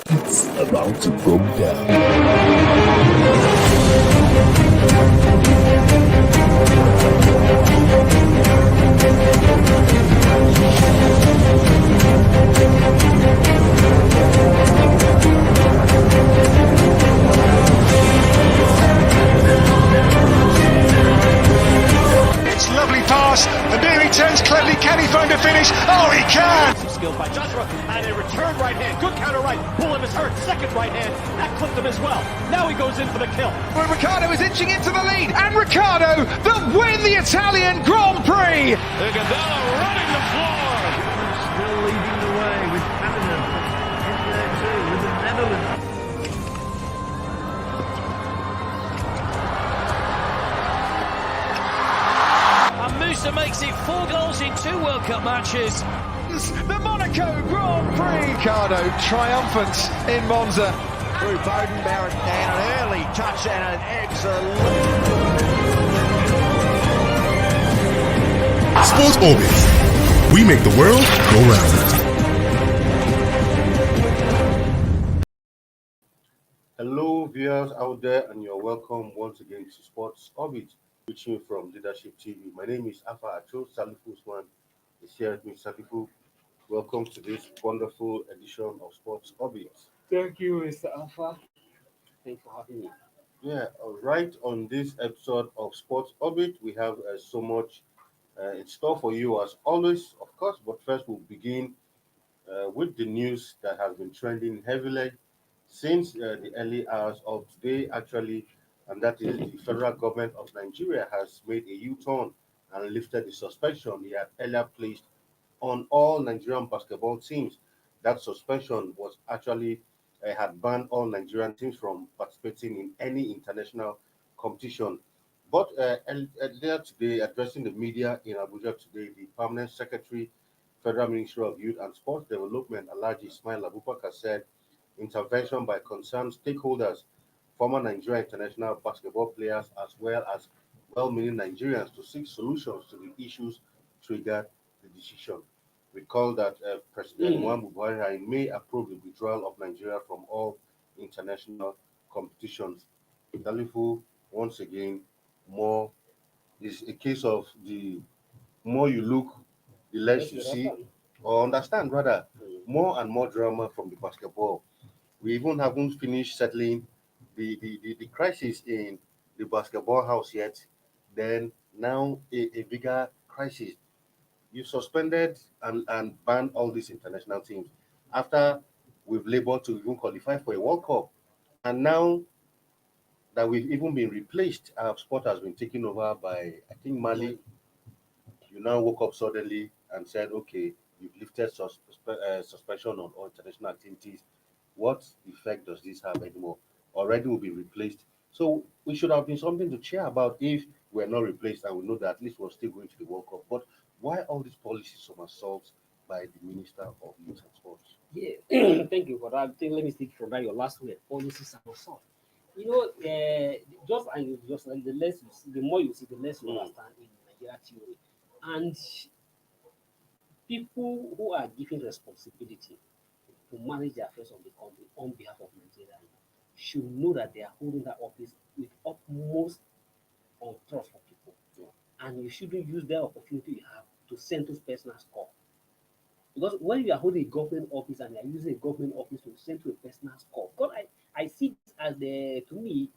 It's about to go down. It's lovely pass, and there he turns cleverly. Can he find a finish? Oh, he can! Skilled by Joshua, and a return right hand. Good counter right. Bullen is hurt. Second right hand. That clipped him as well. Now he goes in for the kill. Well, Ricciardo is inching into the lead, and Ricciardo that win the Italian Grand Prix! Iguodala running the floor. Still leading the way with Canada in there too with the Netherlands. And Musa makes it 4 goals in 2 World Cup matches. The Monaco Grand Prix! Ricciardo triumphant in Monza. Through Bowden, Barrett, and an early touch and an excellent... Sports Orbit. We make the world go round. Hello, viewers out there, and you're welcome once again to Sports Orbit, reaching from Leadership TV. My name is Alpha Acho. Salifu Usman is here with me. Salifu, welcome to this wonderful edition of Sports Orbit. Thank you, Mr. Alpha. Thanks for having me. Yeah, all right. On this episode of Sports Orbit, we have so much in store for you as always, of course. But first, we'll begin with the news that has been trending heavily since the early hours of today, actually, and that is the federal government of Nigeria has made a U-turn and lifted the suspension he had earlier placed on all Nigerian basketball teams. That suspension was actually had banned all Nigerian teams from participating in any international competition. But earlier today, addressing the media in Abuja today, the Permanent Secretary, Federal Ministry of Youth and Sports Development, Alhaji Ismail Abubakar, said intervention by concerned stakeholders, former Nigerian international basketball players, as well as well-meaning Nigerians to seek solutions to the issues triggered the decision. Recall that President Muhammadu Buhari may approve the withdrawal of Nigeria from all international competitions. Talifu, once again, more is a case of the more you look, the less you see, or understand rather, more and more drama from the basketball. We even haven't finished settling the crisis in the basketball house yet. Then now a bigger crisis. You suspended and banned all these international teams after we've labored to even qualify for a World Cup. And now that we've even been replaced, our sport has been taken over by, I think, Mali. You now woke up suddenly and said, okay, you've lifted suspension on all international activities. What effect does this have anymore? Already will be replaced. So we should have been something to cheer about if we're not replaced and we know that at least we're still going to the World Cup. But why all these policies of assaults by the Minister of Youth and Sports? Yeah, thank you for that. I think let me take from that your last word. Policies and assault. You know, just like the less you see, the more you see, the less you understand in Nigeria theory. And people who are given responsibility to manage the affairs of the country on behalf of Nigeria should know that they are holding that office with utmost on trust for people. And you shouldn't use that opportunity you have to send those personal score. Because when you are holding a government office and you are using a government office to send to a personal score, because I see this as to me,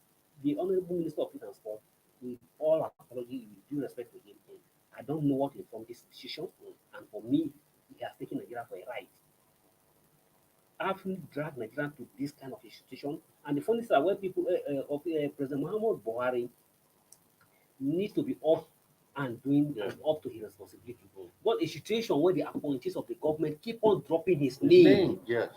the Honorable Minister of Youth and Sport, with all apology, with due respect to him, I don't know what informed this decision, and for me, he has taken Nigeria for a ride. Having dragged Nigeria to this kind of institution, and the funny thing is that when people, President Muhammad Buhari needs to be off and doing and up to his responsibility. But a situation where the appointees of the government keep on dropping his name. Yes.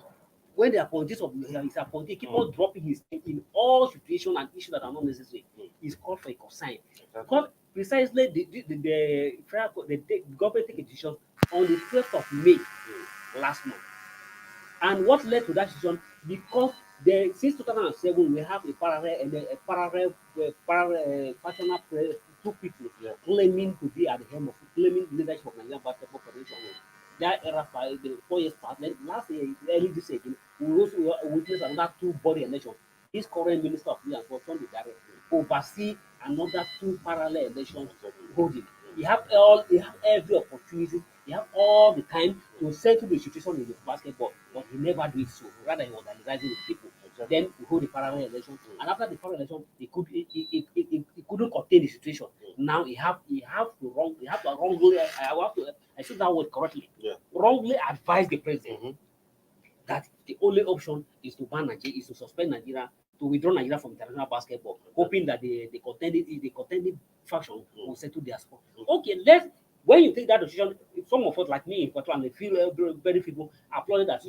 When the appointees of his appointee keep on dropping his name in all situations and issues that are not necessary, is called for a consign. Because precisely the government take a decision on the 12th of May last month. And what led to that decision? Because since 2007, we have a parallel partner two people claiming to be at the helm of claiming leadership of Nigerian Basketball Federation. that era, the 4 years past, then last year, early this year, we also witnessed another two body elections. This current Minister of Finance was trying to direct oversee another two parallel elections holding. He have every opportunity, he have all the time to settle the situation in the basketball, but he never do it so. Rather, he was analyzing with people. Then we hold the parallel election, and after the parallel election, he couldn't contain the situation. Now he have to wrongly I said that word correctly. Wrongly advise the president that the only option is to ban Nigeria, is to suspend Nigeria, to withdraw Nigeria from international basketball, hoping that the contending faction will settle their sport. Okay, when you take that decision, some of us like me in particular, and I feel very people applauded that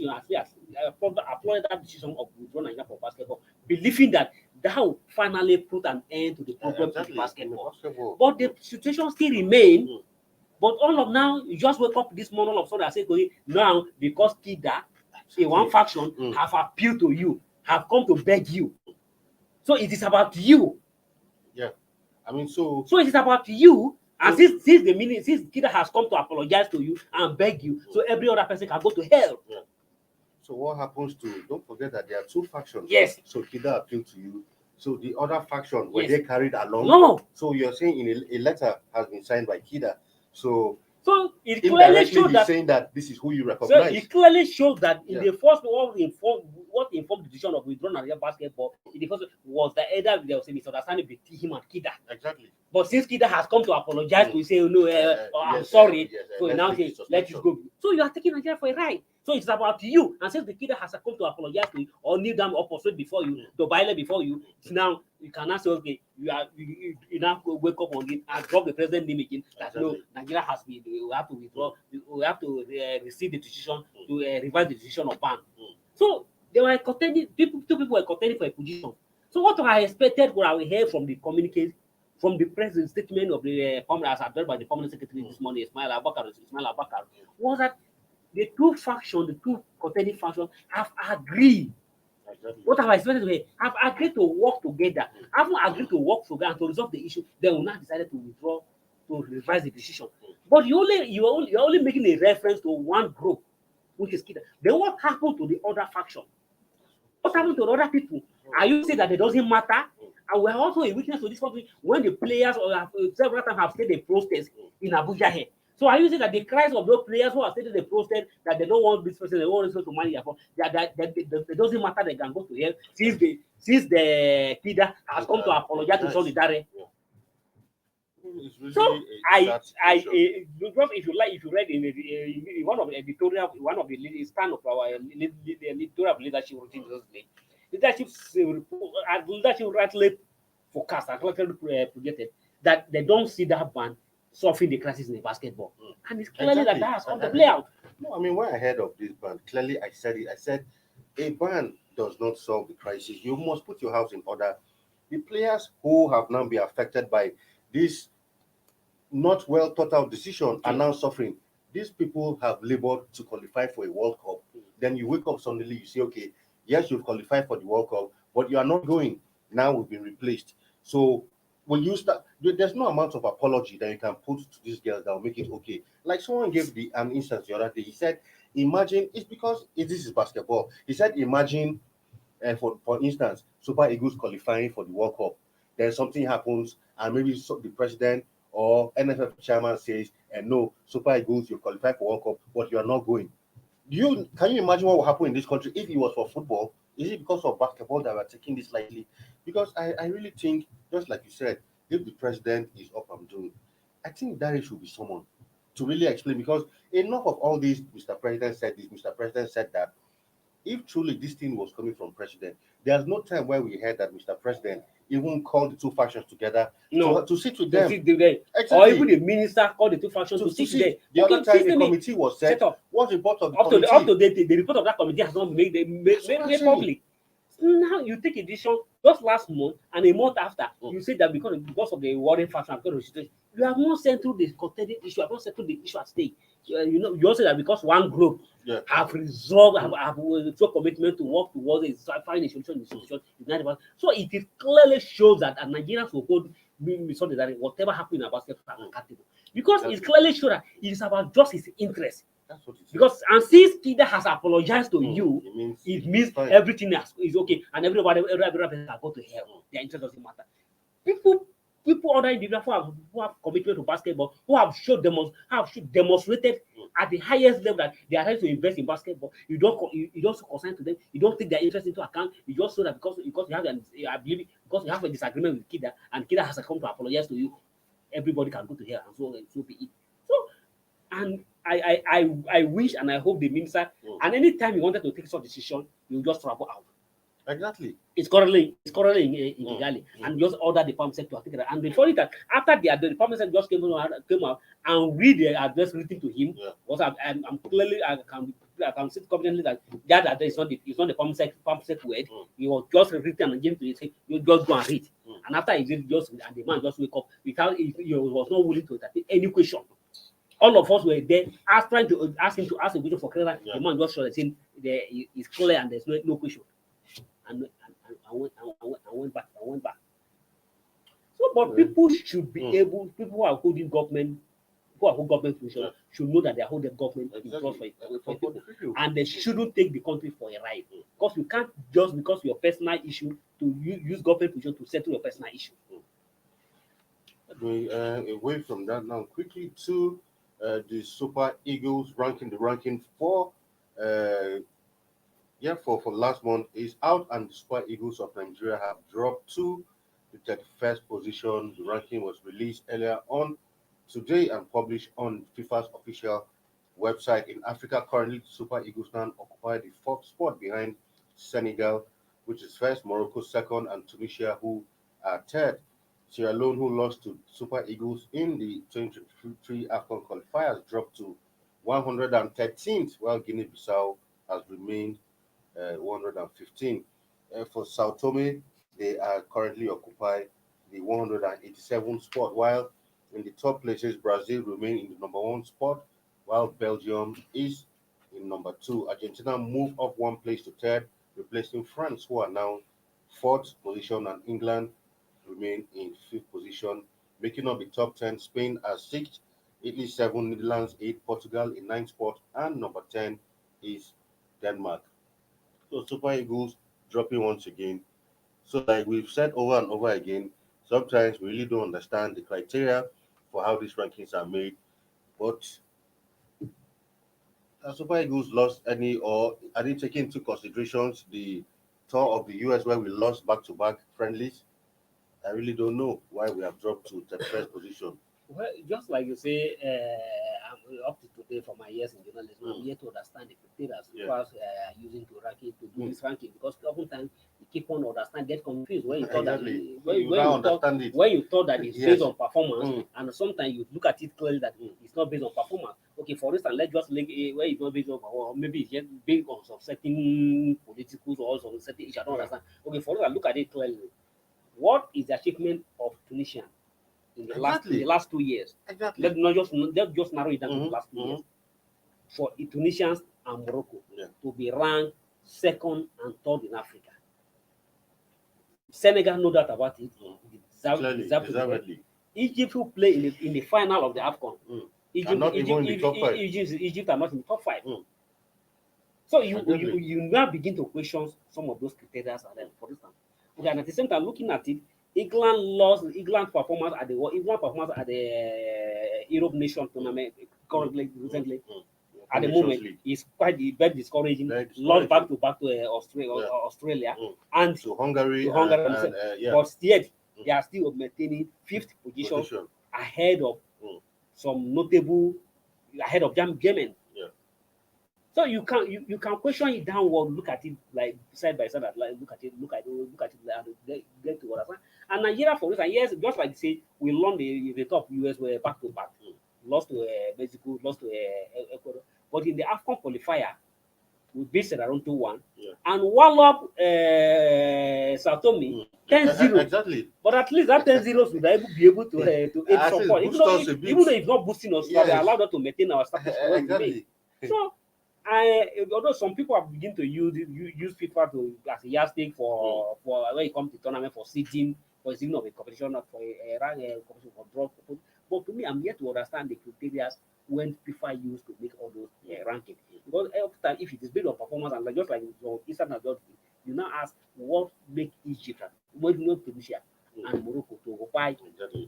applauded that decision of withdrawing Nigeria from basketball, believing that will finally put an end to the problem in basketball. But the situation still remain. But all of now, you just wake up this morning, all of a sudden, I say to you, now because Kida, one faction, have appealed to you, have come to beg you. So it is about you. Yeah, I mean, so it is about you. And since Kida has come to apologize to you and beg you, so every other person can go to hell. Yeah. So what happens to? Don't forget that there are two factions. Yes. So Kida appealed to you. So the other faction were they carried along? No. So you're saying a letter has been signed by Kida. So it clearly shows that saying that this is who you recognize. So it clearly shows that in the first what informed the decision of withdrawing Nigeria basketball in the first was that either there was a misunderstanding between him and Kida. Exactly. But since Kida has come to apologize to say, I'm sorry, so now say let it go. So you are taking Nigeria for a ride. So it's about you. And since the Kida has come to apologize to you or kneel down or prostrate before you, to violate before you, now you cannot say, okay, you now wake up on it and drop the president name again. That no, Nigeria has been, we have to withdraw, we have to receive the decision to revise the decision of ban. So they were contending, two people were contending for a position. So what I expected, what I will hear from the communique, from the president's statement of the as addressed by the permanent secretary this morning, Ismail Abakar, was that the two factions, the two contending factions have agreed. Exactly. What have I expected to hear? Have agreed to work together. Haven't agreed to work together and to resolve the issue. They will not decided to withdraw, to revise the decision. But you're only making a reference to one group, which is Kida. Then what happened to the other faction? What happened to the other people? Are you saying that it doesn't matter? And we're also a witness to this country when the players several times have stayed a protest in Abuja here. So are you saying that the cries of those players who are stated the protest that they don't want this person, they want this person to manage their phone, that it doesn't matter, they can go to hell since the Kida has come to apologize to Solidary. So if you read in one of the editorial, one of the stand of our editorial leadership routine leadership rightly forecast and rightly projected that they don't see that ban solving the crisis in the basketball. And it's clearly that has come to play out. No, I mean, when I heard of this ban, clearly I said it. I said, a ban does not solve the crisis. You must put your house in order. The players who have now been affected by this not well thought out decision are now suffering. These people have labored to qualify for a World Cup. Then you wake up suddenly, you say, okay, yes, you've qualified for the World Cup, but you are not going. Now we've been replaced. So will you start? There's no amount of apology that you can put to these girls that will make it okay. Like someone gave an instance the other day. He said, imagine, it's because this is basketball. He said, imagine, for instance, Super Eagles qualifying for the World Cup. Then something happens, and maybe the president or NFL chairman says, no, Super Eagles, you qualify for World Cup, but you are not going. Can you imagine what will happen in this country if it was for football? Is it because of basketball that we're taking this lightly? Because I really think, just like you said, if the president is up and doing, I think that should be someone to really explain, because enough of all this, Mr. President said this, Mr. President said that. If truly this thing was coming from president, there's no time where we heard that Mr. President even called the two factions together to sit with them. Exactly. Or even the minister called the two factions to sit with them. The other time the committee was set up. What's the report of the committee? Up to date, the report of that committee has not made public. Now you take a decision just last month and a month after, you say that because of the warring faction, because of the situation, you have not settled the contending issue, you have not settled the issue at stake. You also that because one group have resolved, have shown commitment to work towards finding a solution in the situation. So it clearly shows that Nigerians will hold that whatever happened in our basketball are accountable. Because it clearly shows that it is about just his interest. That's what it is. Because and since Kida has apologized to you, it means fine. everything is okay, and everybody can go to hell. Their interest doesn't matter. People other individuals who have commitment to basketball, who have demonstrated at the highest level that they are ready to invest in basketball. You don't consign to them. You don't take their interest into account. You just so that because you have because you have a disagreement with Kida and Kida has come to apologize to you, everybody can go to hell and so be it. So, and I wish and I hope the minister, and anytime he wanted to take such decision, you just travel out. Exactly. It's currently in Kigali, and just order the department sector to take it. And before that, after the department sector just came out and read the address written to him, because I'm clearly I can say confidently that address is not the department sector word. He was just written and given to you. You just go and read. And after he did, and the man just wake up without he was not willing to entertain any question. All of us were there, trying to ask him to ask a question for clear. The man just showed saying it's clear and there's no question. And I went back. So, but people should be able, people who are holding government, who are holding government position, should know that they are holding government in trust for people, and they shouldn't take the country for a ride. Because you can't just because your personal issue to use government position to settle your personal issue. Away from that now, quickly to the Super Eagles ranking for last month is out, and the Super Eagles of Nigeria have dropped to the 31st position. The ranking was released earlier on today and published on FIFA's official website. In Africa, currently, the Super Eagles now occupy the 4th spot behind Senegal, which is first, Morocco second, and Tunisia, who are third. Sierra Leone, who lost to Super Eagles in the 2023 AFCON qualifiers, dropped to 113th, while Guinea-Bissau has remained 115. For Sao Tome, they are currently occupy the 187th spot, while in the top places, Brazil remain in the number 1 spot, while Belgium is in number 2. Argentina moved up 1 place to 3rd, replacing France, who are now 4th position, and England remain in 5th position, making up the top 10. Spain as 6th, Italy 7, Netherlands 8, Portugal in 9th spot, and number 10 is Denmark. So Super Eagles dropping once again. So like we've said over and over again, sometimes we really don't understand the criteria for how these rankings are made. But Super Eagles lost any, or are they taking into considerations the tour of the US where we lost back-to-back friendlies? I really don't know why we have dropped to the first position. Well, just like you say, I'm up to today for my years in journalism, I'm here to understand the criteria people using to do this ranking, because oftentimes you keep on get confused when you thought that when you thought that it's based on performance, and sometimes you look at it clearly that it's not based on performance. Okay, for instance, let's just link where it's not based on, or maybe it's just based on some certain political or some certain issue. I don't understand. Okay, for instance, look at it clearly. What is the achievement of Tunisia in the last 2 years? Exactly. Let's just narrow it down to the last 2 years. For Tunisians and Morocco to be ranked 2nd and 3rd in Africa. Senegal know that about it. Deservedly. Egypt who play in the final of the AFCON. Egypt are not in the top 5. Egypt are not in the top 5. So you now begin to question some of those criteria. For instance, okay, and at the same time, looking at it, England performance at the Europe Nation tournament currently recently. At the moment, is quite very discouraging. Lost back to Australia and to Hungary, but still they are still maintaining 5th position ahead of some notable Germany. So you can question it downward, look at it like side by side, like look at it, and get to what I find. And Nigeria, for instance, yes, just like say we learned the top US were back to back, lost to Mexico, lost to Ecuador, but in the AFCON qualifier, we beat Sierra Leone 2-1 and wallop Sao Tome 10-0. Exactly. But at least that 10-0 should be able to aid support, even though it's not boosting us, but they allowed us to maintain our status. Exactly. So. Although some people have begun to use FIFA as a yardstick for when it comes to tournament for seeding of a competition, not for a competition for draw. But to me, I'm yet to understand the criteria when FIFA used to make all those ranking. Because every time, if it is based on performance, and like, just like your Eastern has done, you now ask what make Egypt, what not Tunisia and Morocco to occupy third and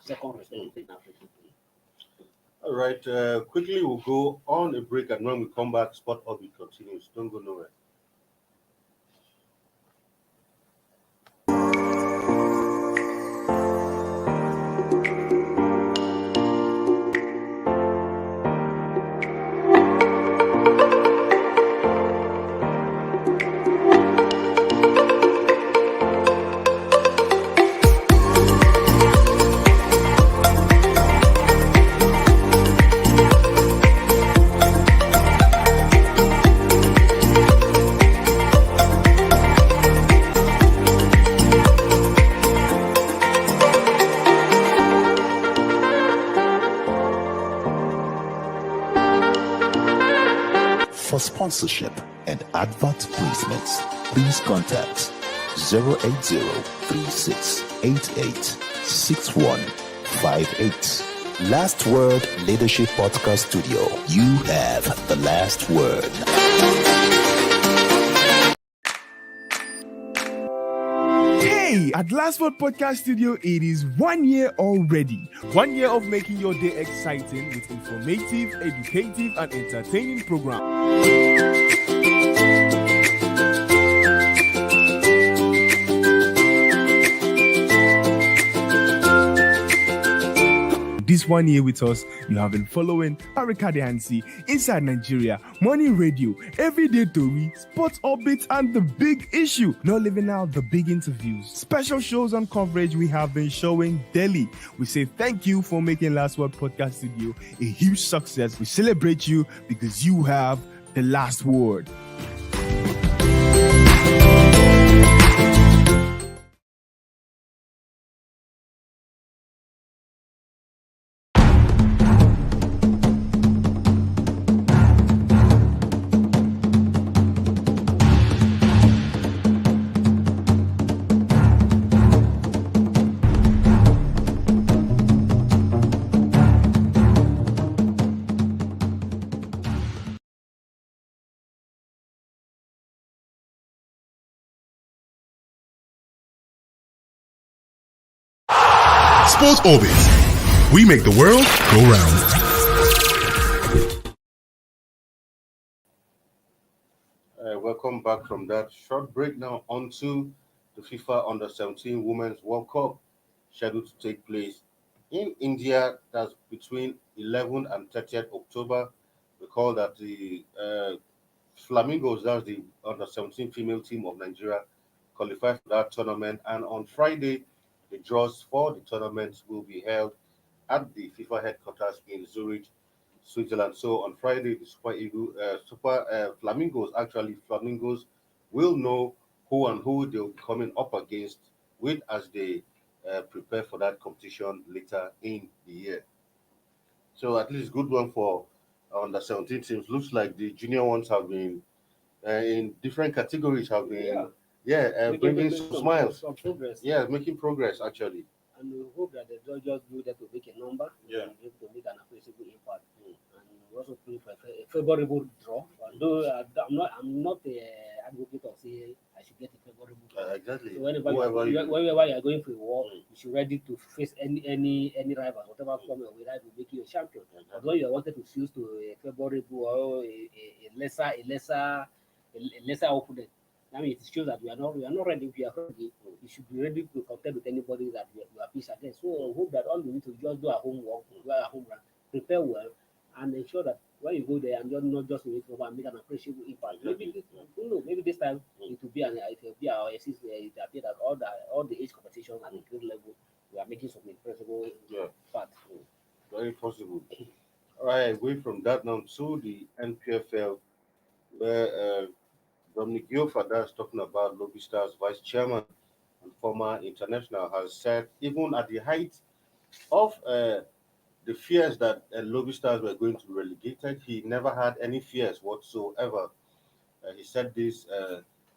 second respectively in Africa. All right, quickly we'll go on a break, and when we come back, Sport Orbit continues. Don't go nowhere. For sponsorship and advert placements, please contact 080-3688-6158. Last Word Leadership Podcast Studio. You have the last word. Hey, at Last Word Podcast Studio, it is 1 year already. 1 year of making your day exciting with informative, educative, and entertaining programs. This 1 year with us, you have been following Arika Dehansi, Inside Nigeria, Morning Radio, Everyday Tori, Sports Orbit, and The Big Issue. Not leaving out the big interviews. Special shows and coverage we have been showing daily. We say thank you for making Last Word Podcast Studio a huge success. We celebrate you because you have the last word. Sports Orbit. We make the world go round. Welcome back from that short break. Now onto the FIFA Under-17 Women's World Cup, scheduled to take place in India. That's between 11th and 30th October. Recall that the Flamingos, that's the Under-17 female team of Nigeria, qualified for that tournament. And on Friday, the draws for the tournament will be held at the FIFA headquarters in Zurich, Switzerland. So on Friday, the Flamingos will know who and who they'll be coming up against with as they prepare for that competition later in the year. So at least good one for under 17 teams. Looks like the junior ones have been in different categories have been bringing some smiles. Some progress. Yeah, making progress actually. And we hope that they don't just do that to make a number. Yeah. And able to make an appreciable impact. And we also pray for a favorable draw. Although I'm not an advocate of saying I should get a favorable draw. Exactly. So whenever you are going for a war, you should ready to face any rival, whatever form of rival will make you a champion. Although you wanted to choose to a favorable or a lesser opponent. I mean, it shows that we are not ready. If we are ready, we should be ready to contend with anybody that we are faced against. So I hope that all we need to just do our homework, do our homework, prepare well, and ensure that when you go there and you're not just wait for and make an appreciable impact. Maybe maybe this time it will be our assist. It appear that all the age competitions at the grade level we are making some impressible part. Very possible. All right, away from that now to the NPFL, where Dominic Gilford is talking about Lobby Stars vice chairman and former international has said even at the height of the fears that Lobby Stars were going to be relegated, he never had any fears whatsoever. He said this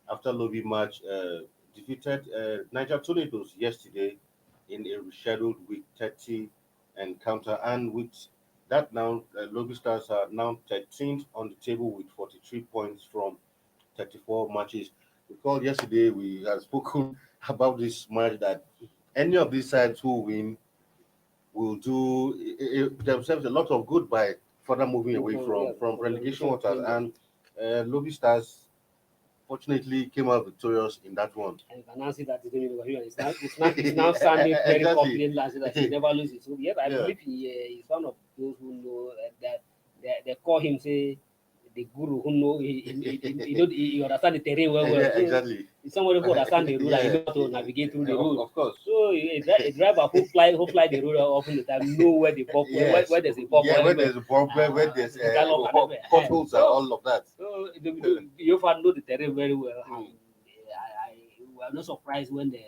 after Lobby match defeated Niger Tornadoes yesterday in a rescheduled week 30 encounter, and with that now Lobby Stars are now 13th on the table with 43 points from 34 matches. Recall yesterday we had spoken about this match that any of these sides who win will do themselves a lot of good by further moving away from relegation waters. And Lobby Stars fortunately came out victorious in that one. And you can now see that it's now sounding very Exactly. confident last that he never loses. So yes, I Yeah. believe he is one of those who know that they call him say the guru who know he understand the terrain well. Yeah, So exactly. it's somebody who understand the road and he Yeah. know how to navigate through the Of road. course. So a driver who fly the road often the time know where the bump Yes. where there's a bump Where there's a bomb, where there's potholes and all of that. So you know the terrain very well. And we are not surprised when the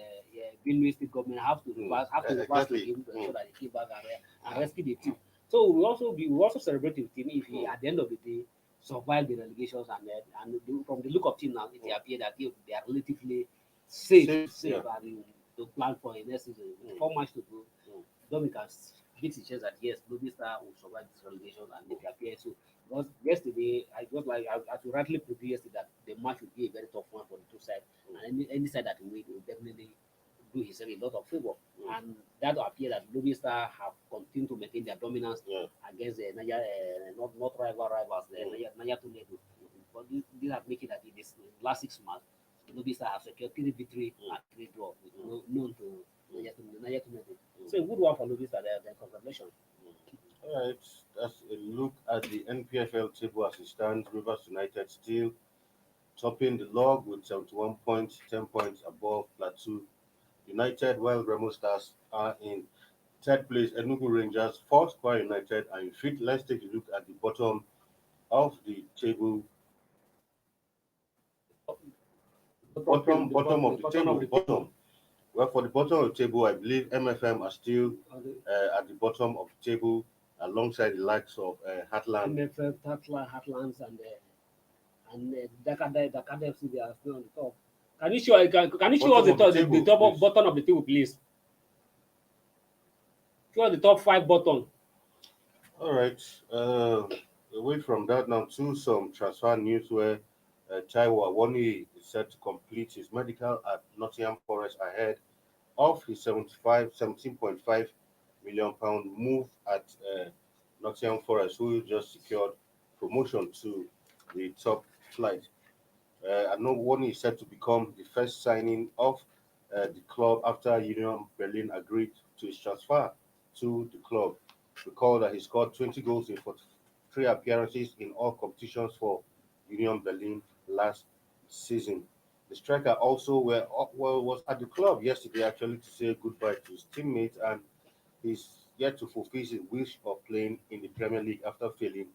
Benue State government have to reverse Exactly. to him so that he came back and rescue the team. So we also celebrate the team if he at the end of the day survive the relegations from the look of team now it appears that they are relatively safe Yeah. and to plan for a next season. 4 matches to go. Dominic has beat his chest that yes, Lobby Star will survive this relegation and they appear so. Because yesterday, I got like I to rightly predict yesterday that the match would be a very tough one for the two sides, and any side that win will definitely do himself a lot of favor. And that will appear that Lobby Star have continued to maintain their dominance against the Niger, not rivals, the Niger Tornadoes. But this has making that in this last 6 months, Lobby Star have secured 3 victory and 3 draw, known to Niger Tornadoes. So a good one for Lobby Star there. Then congratulations. All right, that's a look at the NPFL table as it stands. Rivers United still topping the log with 71 points, 10 points above Plateau United, while Remo Stars are in third place. Enugu Rangers, fourth, Kwara United, and in fifth. Let's take a look at the bottom of the table. Bottom of the table. Well, for the bottom of the table, I believe MFM are still at the bottom of the table alongside the likes of Heartland. MFF, Heartlands, and Dakar FC, they are still on the top. Can you show us the top bottom of the table, please? Show us the top 5 bottom. All right. Away from that now to some transfer news where Taiwo Awoniyi is set to complete his medical at Nottingham Forest ahead of his 17.5 million pound move at Nottingham Forest, who just secured promotion to the top flight. I know Awoniyi is set to become the first signing of the club after Union Berlin agreed to his transfer to the club. Recall that he scored 20 goals in 43 appearances in all competitions for Union Berlin last season. The striker also was at the club yesterday actually to say goodbye to his teammates, and he's yet to fulfill his wish of playing in the Premier League after failing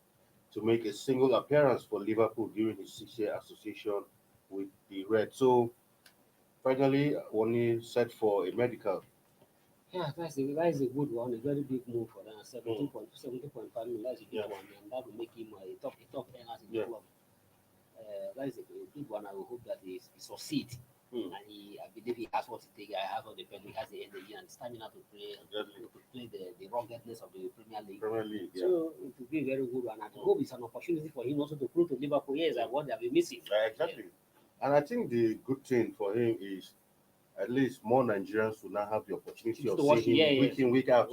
to make a single appearance for Liverpool during his 6-year association with the Reds. So finally, Wani set for a medical. Yeah, that is a good one, a very big move for them. 17.5 million, that's a big one, and that will make him a top earner in the club. That is a big one. I will hope that he succeeds. And I believe he has what it takes. I have all the he has the energy and stamina to play the ruggedness of the Premier League. So it will be a very good one. And I hope it's an opportunity for him also to prove to Liverpool, yes, what they have been missing. Exactly. And I think the good thing for him is at least more Nigerians will now have the opportunity of seeing him week in, week out.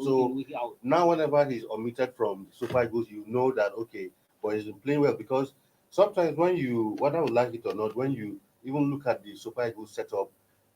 Now whenever he's omitted from the Super Eagles, you know that, okay, but he's been playing well, because sometimes when you, whether you like it or not, when you even look at the Super Eagles setup,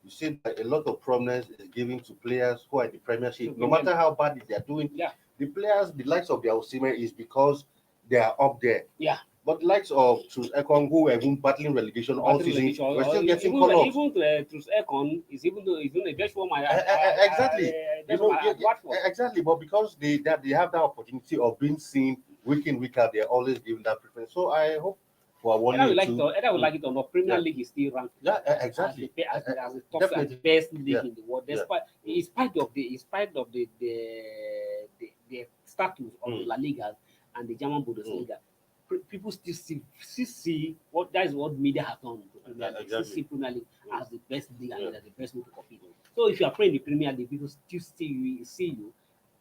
you see that a lot of prominence is given to players who are in the Premiership. No matter how bad they are doing, the players, the likes of the Osimhen, is because they are up there. Yeah. But the likes of Truth Ekong, who were even battling relegation all season, we're still getting call-ups. Even Truth Ekong is even a best for my exactly. Exactly, but because they have that opportunity of being seen week in, week out, they're always given that preference. So I hope for one year either we like it or not, Premier League is still ranked exactly as the top and best league in the world. In spite of the status of La Liga and the German Bundesliga, people still see what that is what media has done to Premier League. Still see Premier League as the best league and as the best way to compete. So if you are playing the Premier League, people still see you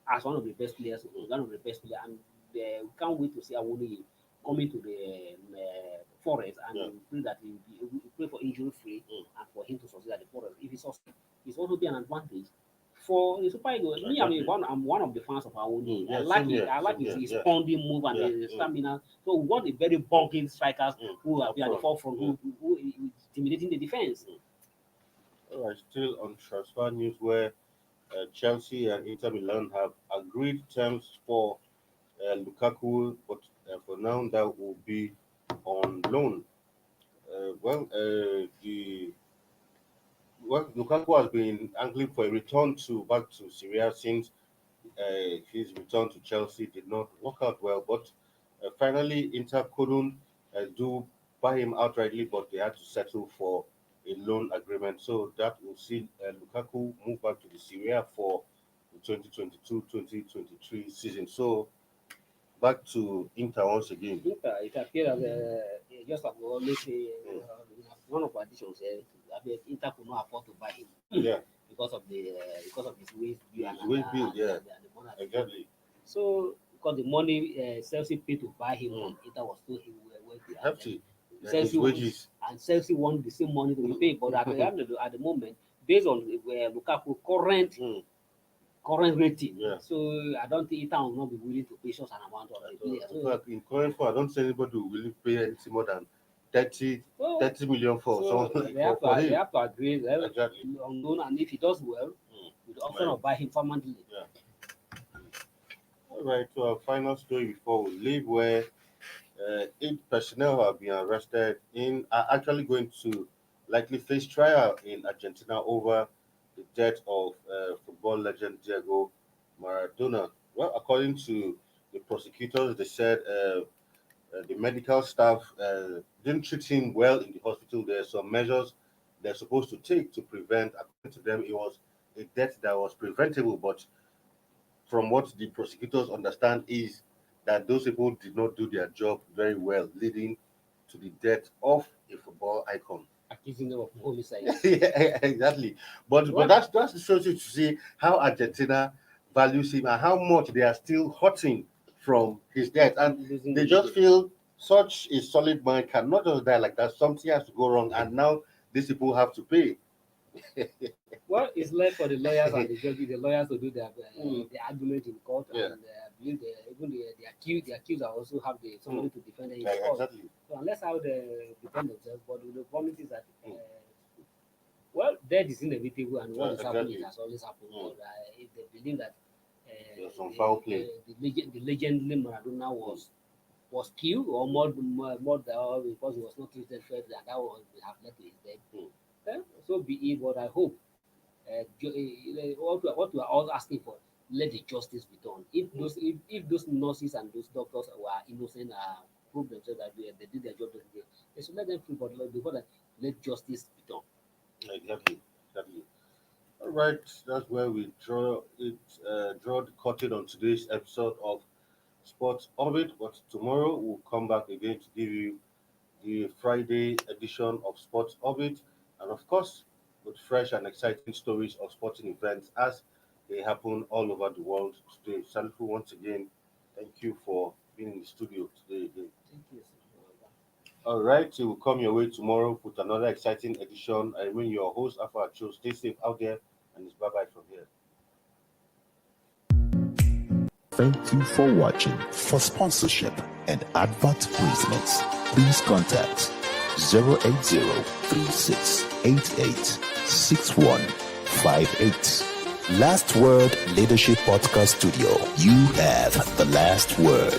as one of the best players, and we can't wait to see Awoniyi coming to the forest, and we pray that we pray for injury free and for him to succeed at the forest. If he succeeds, it's also be an advantage for the Super Eagles. Me, I'm one of the fans of Awoniyi. I like his pounding move and his stamina. So we want a very bulky strikers who are at the forefront, who intimidating the defense. All right, still on transfer news, where Chelsea and Inter Milan have agreed terms for Lukaku, but for now that will be on loan. Lukaku has been angling for a return back to Syria since his return to Chelsea did not work out well. But finally, Inter couldn't do buy him outrightly, but they had to settle for a loan agreement. So that will see Lukaku move back to the Syria for the 2022-2023 season. So back to Inter once again. Inter, it appears just like we always say, one of our additions, Inter could not afford to buy him. Because of his waste bill. Exactly. So because the money Chelsea paid to buy him, Inter was still hefty. Chelsea wanted the same money to be paid, but at the moment, based on Lukaku current rating, so I don't think Inter will not be willing to pay such an amount of the player. In current form, I don't think anybody will really pay anything more than 30 million for someone. They have to agree on loan, and if he does well, with the option of buy him permanently. All right, to our final story before we leave, where 8 personnel have been arrested are actually going to likely face trial in Argentina over the death of football legend Diego Maradona. Well, according to the prosecutors, they said the medical staff didn't treat him well in the hospital. There are some measures they're supposed to take to prevent. According to them, it was a death that was preventable, but from what the prosecutors understand is that those people did not do their job very well, leading to the death of a football icon. Accusing them of homicide. Exactly. But that's the shows you to see how Argentina values him and how much they are still hurting from his death. And they just feel such a solid man cannot just die like that. Something has to go wrong, and now these people have to pay. Well, it's left for the lawyers and the judges, the lawyers to do their argument in court, and I believe the accused also have somebody to defend them in court. Exactly. So unless how they defend themselves, but the problem is that well, death is inevitable, and what is happening has always happened. But if they believe that some foul play, the legendary Maradona was killed or more because he was not treated fairly, and that was have led to his death. So be it. But I hope what we are all asking for, let the justice be done. If those nurses and those doctors were innocent, prove themselves that they did their job, they should let them free. But before that, let justice be done. Exactly. All right, that's where we draw the curtain on today's episode of Sports Orbit. But tomorrow we'll come back again to give you the Friday edition of Sports Orbit, and of course, with fresh and exciting stories of sporting events as they happen all over the world today. Salifu, once again, thank you for being in the studio today again. Thank you. All right, so we'll come your way tomorrow with another exciting edition. I remain your host, Alpha Cho. Stay safe out there, and it's bye-bye from here. Thank you for watching. For sponsorship and advert placements, please contact 080-3688-6158. Last Word Leadership Podcast Studio. You have the last word.